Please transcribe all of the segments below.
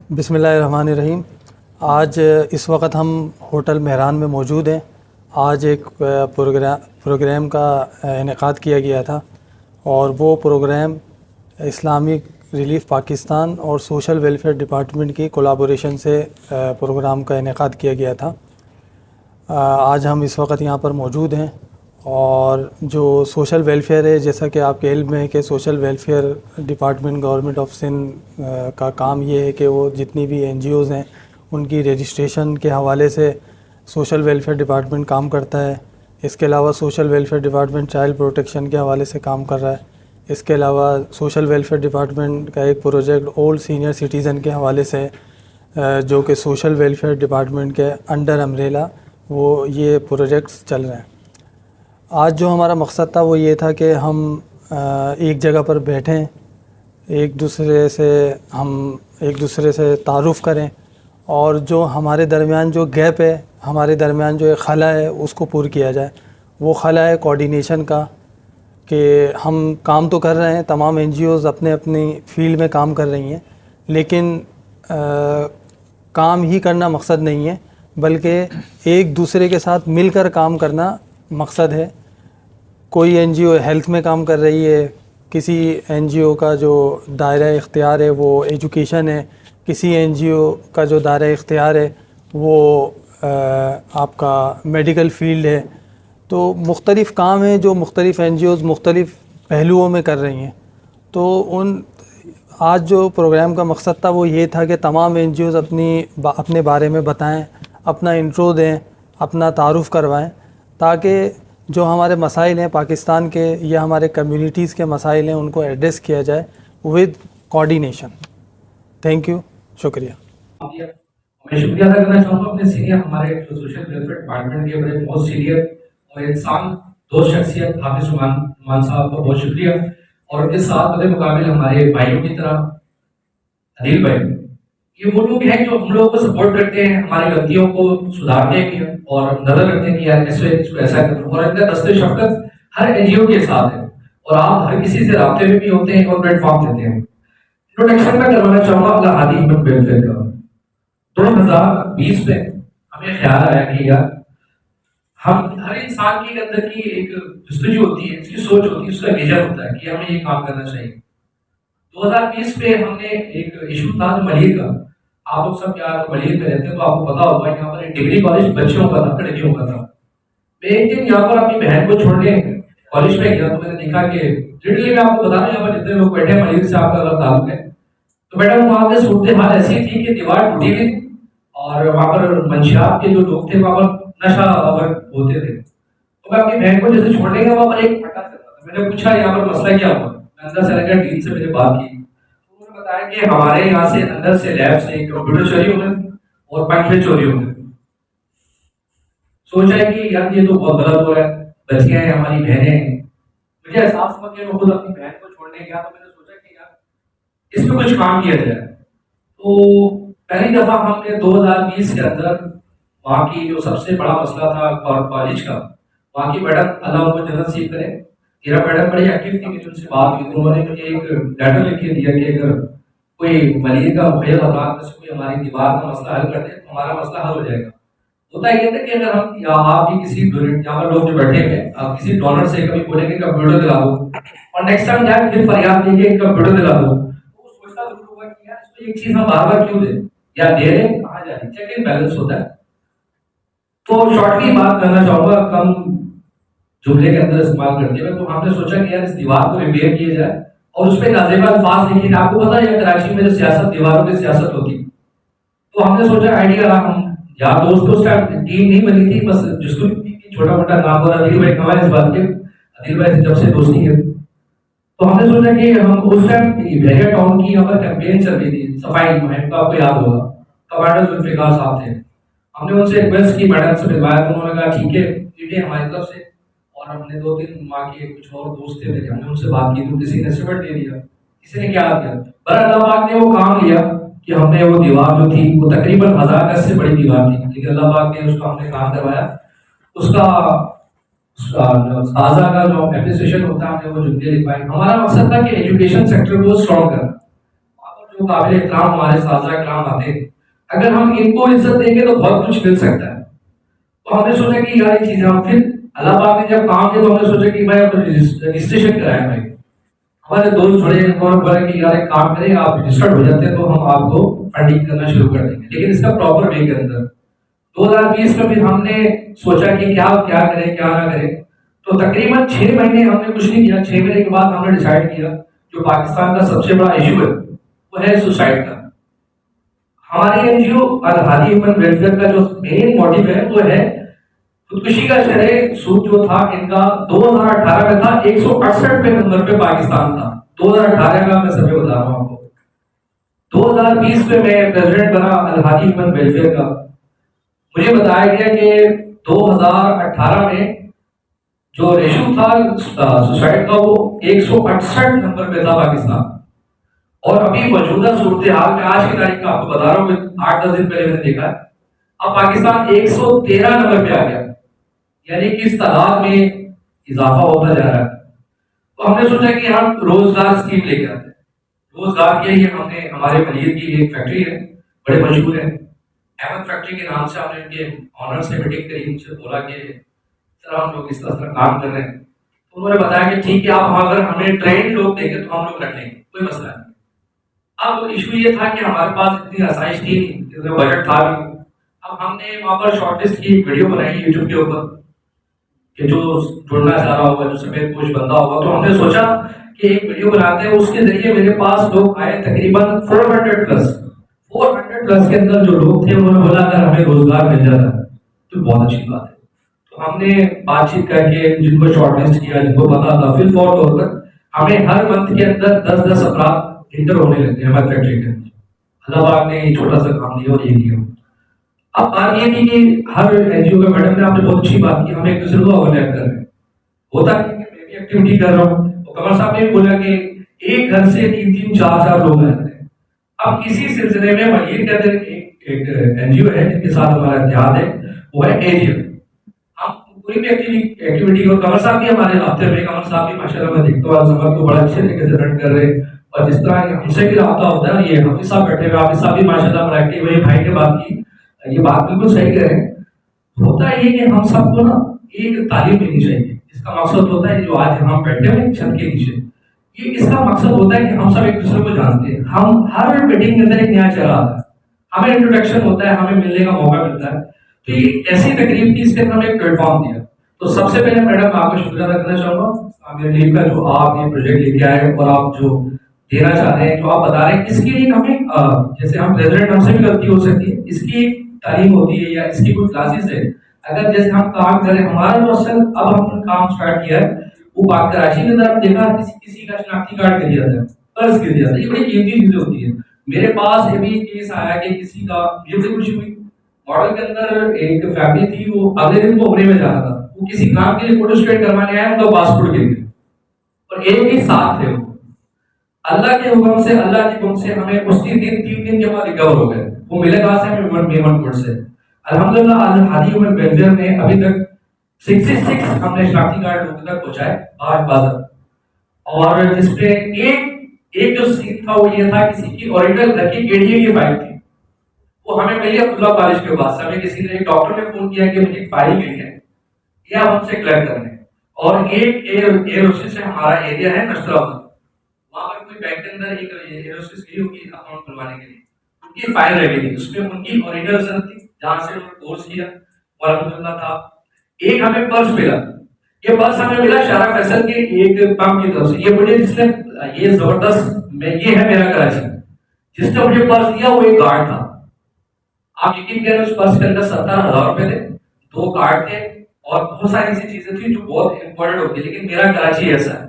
بسم اللہ الرحمن الرحیم۔ آج اس وقت ہم ہوٹل مہران میں موجود ہیں۔ آج ایک پروگرام کا انعقاد کیا گیا تھا، اور وہ پروگرام اسلامک ریلیف پاکستان اور سوشل ویلفیئر ڈپارٹمنٹ کی کولابوریشن سے پروگرام کا انعقاد کیا گیا تھا۔ آج ہم اس وقت یہاں پر موجود ہیں، اور جو سوشل ویلفیئر ہے، جیسا کہ آپ کے علم میں ہے کہ social welfare department government of Sindh کا کام یہ ہے کہ وہ جتنی بھی این جی اوز ہیں ان کی رجسٹریشن کے حوالے سے سوشل ویلفیئر ڈپارٹمنٹ کام کرتا ہے۔ اس کے علاوہ social welfare department child protection کے حوالے سے کام کر رہا ہے۔ اس کے علاوہ سوشل ویلفیئر ڈپارٹمنٹ کا ایک پروجیکٹ اولڈ سینئر سٹیزن کے حوالے سے جو کہ سوشل ویلفیئر ڈپارٹمنٹ کے انڈر امبریلا وہ یہ پروجیکٹس چل رہے ہیں۔ آج جو ہمارا مقصد تھا وہ یہ تھا کہ ہم ایک جگہ پر بیٹھیں، ایک دوسرے سے تعارف کریں، اور جو ہمارے درمیان جو گیپ ہے، ہمارے درمیان جو ایک خلا ہے، اس کو پور کیا جائے۔ وہ خلا ہے کوآرڈینیشن کا، کہ ہم کام تو کر رہے ہیں، تمام این جی اوز اپنے اپنی فیلڈ میں کام کر رہی ہیں، لیکن کام ہی کرنا مقصد نہیں ہے، بلکہ ایک دوسرے کے ساتھ مل کر کام کرنا مقصد ہے۔ کوئی این جی او ہیلتھ میں کام کر رہی ہے، کسی این جی او کا جو دائرہ اختیار ہے وہ ایجوکیشن ہے، کسی این جی او کا جو دائرہ اختیار ہے وہ آپ کا میڈیکل فیلڈ ہے۔ تو مختلف کام ہیں جو مختلف این جی اوز مختلف پہلوؤں میں کر رہی ہیں۔ تو آج جو پروگرام کا مقصد تھا وہ یہ تھا کہ تمام این جی اوز اپنے بارے میں بتائیں، اپنا انٹرو دیں، اپنا تعارف کروائیں، تاکہ جو ہمارے مسائل ہیں پاکستان کے یا ہمارے کمیونٹیز کے مسائل ہیں ان کو ایڈریس کیا جائے ود کوآرڈینیشن۔ تھینک یو، شکریہ۔ میں شکریہ ادا کرنا چاہوں گا اپنے سینئر ہمارے سوشل ویلفیئر ڈپارٹمنٹ کے بڑے بہت سینئر اور انسان دوست شخصیت حافظ عثمان صاحب کا بہت شکریہ، اور ان کے ساتھ بڑے مقابل ہمارے بھائیوں کی طرح عدیل بھائی، یہ وہ لوگ ہیں جو ہم لوگوں کو سپورٹ کرتے ہیں، ہماری غلطیوں کو سدھارتے ہیں اور نظر رکھتے ہیں کہ یار ایسا کرو، اور ان کا دست شفقت ہر این جی او کے ساتھ ہے، اور آپ ہر کسی سے رابطے میں بھی ہوتے ہیں اور پلیٹ فارم دیتے ہیں۔ انٹروڈکشن میں کروانا چاہوں گا اپنا ہادی ہمت ویلفیئر کا۔ 2020 میں ہمیں خیال آیا کہ یار ہم ہر انسان کے اندر کی ایک جستجو ہوتی ہے، اس کی سوچ ہوتی ہے، اس کا ویژن ہوتا ہے کہ ہمیں یہ کام کرنا چاہیے۔ 2020 میں ہم نے ایک ایشو تھا ملیے کا، آپ لوگ سب یار ملیے میں رہتے ہیں تو آپ کو پتا ہوگا یہاں پر ایک ڈگری کالج بچوں کا تھا، لڑکیوں کا تھا۔ میں ایک دن یہاں پر اپنی بہن کو چھوڑنے کالج میں گیا تو میں نے دیکھا کہ لٹرلی میں آپ کو بتا رہا ہوں یہاں پر جتنے لوگ بیٹھے ہیں ملیے سے آپ کا اگر تعلق ہے تو میڈم وہاں پہ صورتحال ایسی تھی کہ دیوار ٹوٹی ہوئی اور وہاں پر منشیات کے جو لوگ تھے وہاں پر نشہ آور ہوتے تھے۔ تو میں اپنی بہن کو جیسے چھوڑنے گیا وہاں پر ایک پھٹا چل رہا تھا، میں نے پوچھا یہاں پر مسئلہ کیا ہوا، میں اندر سے لگا ڈین سے میں نے بات کی، انہوں نے بتایا کہ ہمارے یہاں سے اندر سے لیب سے کمپیوٹر چوری ہو گئے اور پنکھے چوری ہو گئے۔ سوچا ہے کہ یار یہ تو بہت غلط ہو رہا ہے، بچیاں ہیں ہماری بہنیں ہیں۔ مجھے احساس ہوا کہ میں خود اپنی بہن کو چھوڑنے گیا تو میں نے سوچا کہ یار اس میں کچھ کام کیا جائے۔ تو پہلی دفعہ ہم نے 2020 کے اندر وہاں کی جو سب سے بڑا مسئلہ تھا کالج کا، وہاں کی میڈم اللہ ان کو جنت نصیب کرے، میرا میڈم بڑی ایکٹیو تھی، میری ان سے بات ہوئی تو انہوں نے مجھے ایک لیٹر لکھ کے دیا کہ اگر کوئی ملیے کا مخیل افراد میں سے کوئی ہماری دیوار کا مسئلہ حل کر دے تو ہمارا مسئلہ حل ہو جائے گا۔ ہوتا یہ تھا کہ اگر ہم یا آپ بھی کسی یہاں پر لوگ جو بیٹھے ہیں آپ کسی ڈونر سے کبھی بولیں گے کمپیوٹر دلا دو اور نیکسٹ ٹائم جائیں پھر فریاد دیں گے کمپیوٹر دلا دو، تو وہ سوچتا ضرور ہوگا کہ یار اس کو ایک چیز ہم بار بار کیوں دیں یا دے رہے ہیں کہاں جا رہی، چیک اینڈ بیلنس ہوتا ہے۔ تو شارٹلی بات کرنا چاہوں گا کم جملے کے اندر استعمال کرتے ہوئے، تو ہم نے سوچا کہ یار اس دیوار کو ریپیئر کیا جائے اور اس پہ نازیبا الفاظ لکھے۔ آپ کو پتا ہے کراچی میں جو سیاست دیواروں کی سیاست ہوتی، تو ہم نے سوچا آئیڈیا رہا، ہم یار دوست اس ٹائم ٹیم نہیں بنی تھی، بس جس کو چھوٹا موٹا کام ہو رہا عدیل بھائی کمائے اس بات کے، عدیل بھائی جب سے دوستی ہے تو ہم نے سوچا کہ ہم اس ٹائم بحریہ ٹاؤن کی یہاں پر کیمپین چل رہی تھی صفائی مہم کا، آپ کو یاد ہوگا کمانڈر ذوالفقار صاحب تھے، ہم نے ان سے ریکویسٹ کی میڈم سے ملوایا تو انہوں نے کہا ٹھیک ہے ٹھیک ہے ہماری طرف سے، اور ہم نے 2-3 وہاں کے کچھ اور دوست تھے میرے، ہم نے ان سے بات کی تو کسی نے سمٹ دے دیا، کسی نے کیا کیا، پر اللہ پاک نے وہ کام لیا کہ ہم نے وہ دیوار جو تھی وہ تقریباً 1000 گز سے بڑی دیوار تھی، لیکن اللہ پاک نے اس کا ہم نے کام کروایا، اس کا تازہ کا جو اپریسیشن ہوتا ہے ہم نے وہ جملے لکھوائے۔ ہمارا مقصد تھا کہ ایجوکیشن سیکٹر کو اسٹرانگ کرنا، وہاں پر جو جو قابل احترام ہمارے اساتذہ کرام آتے ہیں، اگر ہم ان کو عزت دیں گے تو بہت کچھ مل سکتا ہے. تو ہم نے سوچا کہ یار یہ چیزیں ہم پھر اللہ پاک نے جب کام کیا تو ہم نے سوچا کہ بھائی اب رجسٹریشن کرائیں. بھائی ہمارے دوست جڑے ہیں اور بولے کہ یار ایک کام کریں آپ رجسٹرڈ ہو جاتے ہیں تو ہم آپ کو فنڈنگ کرنا شروع کر دیں گے، لیکن اس کا پراپر وے کے اندر. 2020 میں پھر ہم نے سوچا کہ کیا کریں کیا نہ کریں. تو تقریباً 6 مہینے ہم نے کچھ نہیں کیا. 6 مہینے کے بعد ہم نے ڈیسائیڈ کیا جو پاکستان کا سب سے بڑا ایشو ہے وہ ہے سوسائڈ کا. ہماری این جی او الہادی ہیومن ویلفیئر کا جو مین موٹیو ہے وہ ہے خودکشی کا شرح سود جو تھا ان کا 2018 میں تھا 168 نمبر پہ پاکستان تھا. 2018 کا میں سبھی بتا رہا ہوں آپ کو. 2020 میں پریزیڈنٹ بنا الہادی ہیومن ویلفیئر کا. مجھے بتایا گیا کہ 2018 میں جو ریشو تھا سوسائڈ کا وہ 168 نمبر پہ تھا پاکستان. اور ابھی موجودہ صورتحال میں آج کی تاریخ کا آپ کو بتا رہا ہوں 8-10 دن پہلے میں نے دیکھا ہے اب پاکستان 113 نمبر پہ آ گیا. یعنی کہ اس تعداد میں اضافہ ہوتا جا رہا ہے. تو ہم نے سوچا کہ ہم روزگار اسکیم لے کے آتے ہیں. روزگار کے لیے ہم نے ہمارے ملیر کی ایک فیکٹری ہے بڑے مشہور ہے احمد فیکٹری کے نام سے، ہم نے ان کے آنر سے میٹنگ کری. ان سے بولا کہ سر ہم لوگ اس طرح کام کر رہے ہیں. تو انہوں نے بتایا کہ ٹھیک ہے آپ اگر ہمیں ٹرینڈ لوگ دیں گے تو ہم لوگ رکھ لیں گے، کوئی مسئلہ نہیں. اب ایشو یہ تھا کہ ہمارے پاس اتنی آسائش تھی نہیں، بجٹ تھا نہیں. اب ہم نے وہاں پر شارٹ لسٹ کی ایک ویڈیو بنائی یوٹیوب کے اوپر کہ جو جڑنا چاہ رہا ہوگا، جو سفید پوش بندہ ہوگا. تو ہم نے سوچا کہ ایک ویڈیو بناتے ہیں. اس کے ذریعے میرے پاس لوگ آئے تقریباً 400 پلس کے اندر جو لوگ تھے انہوں نے بولا اگر ہمیں روزگار مل جاتا ہے تو بہت اچھی بات ہے. تو ہم نے بات چیت کر کے جن کو شارٹ لسٹ کیا، جن کو پتا تھا، پھر فور طور پر ہمیں ہر منتھ کے اندر 10 افراد انٹر ہونے لگے ہمارے فیکٹری کے اندر. اللہ پاک نے چھوٹا سا کام دیا اور یہ کیا. اب بات یہ تھی کہ ہر این جی او کا میڈم نے آپ نے بہت اچھی بات کی، ہم ایک دوسرے کو اوورلیپ کر رہے ہیں. ہوتا ہے کہ میں بھی ایکٹیویٹی کر رہا ہوں. کمر صاحب نے بھی بولا کہ ایک گھر سے 3-3 4-4 لوگ رہتے ہیں. اب اسی سلسلے میں ملیر کے اندر ایک این جی او ہے جن کے ساتھ ہمارا اتحاد ہے، وہ ہے ایجیم. ہم کوئی بھی ایکٹیویٹی اور کمر صاحب بھی ہمارے رابطے میں، کمر صاحب بھی ماشاء اللہ میں دیکھتا ہوں سفر کو بڑا اچھے طریقے سے رن کر رہے ہیں. اور جس طرح ہم سے بھی رابطہ ہوتا ہے، یہ حافظ صاحب بیٹھے ہوئے، حافظ صاحب بھی ماشاء اللہ بڑا ایکٹیو ہے. بھائی نے بات کی، یہ بات بالکل صحیح کہہ رہے ہیں. ہوتا ہے یہ کہ ہم سب کو نا ایک تعلیم ملنی چاہیے. اس کا مقصد ہوتا ہے جو آج ہم بیٹھے ہوئے چھت کے نیچے، یہ اس کا مقصد ہوتا ہے کہ ہم سب ایک دوسرے کو جانتے ہیں. ہم ہر میٹنگ کے اندر ایک نیا چہرہ آتا ہے، ہمیں انٹروڈکشن ہوتا ہے، ہمیں ملنے کا موقع ملتا ہے. تو یہ ایسی تقریب کی اس کے اندر ہمیں ایک پلیٹ فارم دیا. تو سب سے پہلے میڈم آپ کا شکریہ ادا کرنا چاہوں گا عامر لیگ کا، جو آپ یہ پروجیکٹ لے کے آئے اور آپ جو دینا چاہ رہے ہیں، جو آپ بتا رہے ہیں. اس کے لیے ہمیں جیسے ہم پریزیڈنٹ ہم سے بھی غلطی ہو سکتی ہے، اس کی تعلیم ہوتی ہے یا اس کی کوئی کلاسز ہے. اگر جیسے ہم کام کریں، ہمارا جو اصل اب ہم نے کام سٹارٹ کیا ہے وہ کراچی کے اندر دیکھا کسی کا شناختی کارڈ گر جاتا ہے، پرس گر جاتا ہے. یہ بڑی قیمتی چیزیں ہوتی ہیں. میرے پاس یہ بھی کیس آیا کہ کسی کا یہ بڑی خوشی ہوئی. ماڈل کے اندر ایک فیملی تھی، وہ اگلے دن کو عمرے میں جانا تھا. وہ کسی کام کے لیے فوٹو اسٹیٹ کروانے آئے، ان کا پاسپورٹ گر گیا اور ایک ہی ساتھ تھے. وہ اللہ کے حکم سے، اللہ کے حکم سے ہمیں اس دن 3 دن کے بعد ریکور ہو گئے. وہ ملے کہاں سے؟ ہمیں میمن کوٹ سے. الحمدللہ الہادی ہیومن ویلفیئر نے ابھی تک 66 ہم نے شناختی کارڈ لوگوں تک پہنچائے آج بازار. اور جس پہ ایک جو سین تھا وہ یہ تھا کسی کی اوریجنل گھر کی KDA کی فائل تھی، وہ ہمیں ملی عبداللہ کالج کے پاس. ہمیں کسی نے ایک ڈاکٹر نے فون کیا کہ مجھے ایک فائل ملی ہے، یہ آپ ہم سے کلیکٹ کرنے. اور ایک ایئر ہوسٹس سے ہمارا ایریا ہے نشترآباد، وہاں پر کوئی بینک کے اندر ایک ایئر ہوسٹس گئی ہوگی اکاؤنٹ کھلوانے کے لیے. ان کی فائل رہ گئی تھی، اس میں ان کی اوریجنل سر تھی جہاں سے انہوں نے کورس کیا اور الحمدللہ تھا. ایک ہمیں پرس ملا، یہ پرس ہمیں ملا شارع فیصل کے ایک پمپ کی طرف سے. یہ مجھے جس نے یہ زبردست یہ ہے میرا کراچی، جس نے مجھے پرس دیا وہ ایک گارڈ تھا. آپ یقین کریں اس پرس کے اندر 70,000 روپے تھے، 2 کارڈ تھے اور بہت ساری ایسی چیزیں تھیں جو بہت امپورٹنٹ ہوتی ہے. لیکن میرا کراچی ایسا ہے.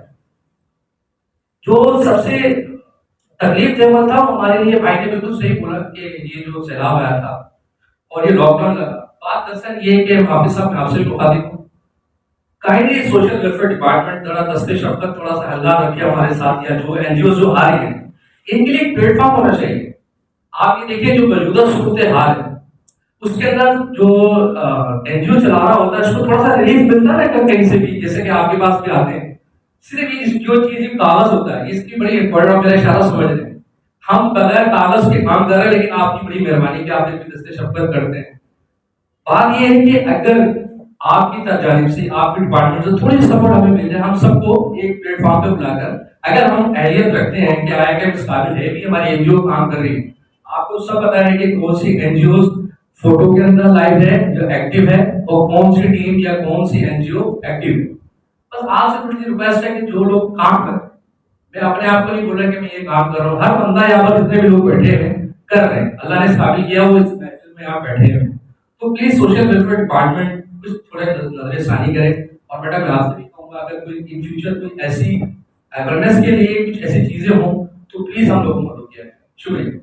جو سب سے تکلیف دہ ہوا تھا ہمارے لیے، بھائی نے بالکل صحیح بولا کہ یہ جو سیلاب آیا تھا اور یہ لاک ڈاؤن لگا. بات دراصل یہ کہ حافظ صاحب میں آپ سے بھی مخاطب ہوں، کائنڈلی سوشل ویلفیئر ڈپارٹمنٹ ذرا دست شفقت تھوڑا سا ہلکا رکھے ہمارے ساتھ، یا جو این جی او جو آ رہی ہیں ان کے لیے ایک پلیٹ فارم ہونا چاہیے. آپ یہ دیکھیں جو موجودہ صورتحال ہے اس کے اندر جو این جی او چلا رہا ہوتا ہے اس کو تھوڑا سا ریلیف ملتا ہے کہیں سے بھی. جیسے کہ آپ کے پاس بھی آتے ہیں، صرف جو چیز کاغذ ہوتا ہے اس کی بڑی امپورٹنٹ، میرا اشارہ سمجھ رہے ہیں. ہم بغیر کاغذ کے کام کر رہے ہیں، لیکن آپ کی بڑی مہربانی کہ آپ اتنی دست شفقت کرتے ہیں. بات یہ ہے کہ اگر آپ کی جانب سے آپ کے ڈپارٹمنٹ سے تھوڑی سی سپورٹ ہمیں مل جائے، ہم سب کو ایک پلیٹ فارم پہ بلا کر اگر ہم اہلیت رکھتے ہیں کہ آئی کے اس قابل ہے بھی ہماری این جی او کام کر رہی ہے. آپ کو سب پتا ہے کہ کون سی این جی اوز فوٹو کے اندر لائیو ہے جو ایکٹیو ہے، اور کون سی ٹیم یا کون سی این جی او ایکٹیو ہے. بس آپ سے تھوڑی سی ریکویسٹ ہے کہ جو لوگ کام کریں، میں اپنے آپ کو نہیں بول رہا کہ میں یہ کام کر رہا ہوں، ہر بندہ یہاں پر جتنے بھی لوگ بیٹھے ہیں کر رہے ہیں، اللہ نے اس قابل کیا وہ اس محفل میں آپ بیٹھے ہیں. تو پلیز سوشل ویلفیئر ڈپارٹمنٹ کچھ تھوڑے نظر ثانی کرے. اور بیٹا میں آپ سے بھی کہوں گا اگر کوئی ان فیوچر کوئی ایسی اویئرنیس کے لیے کچھ ایسی چیزیں ہوں تو پلیز ہم لوگوں کو مدد کیا. شکریہ.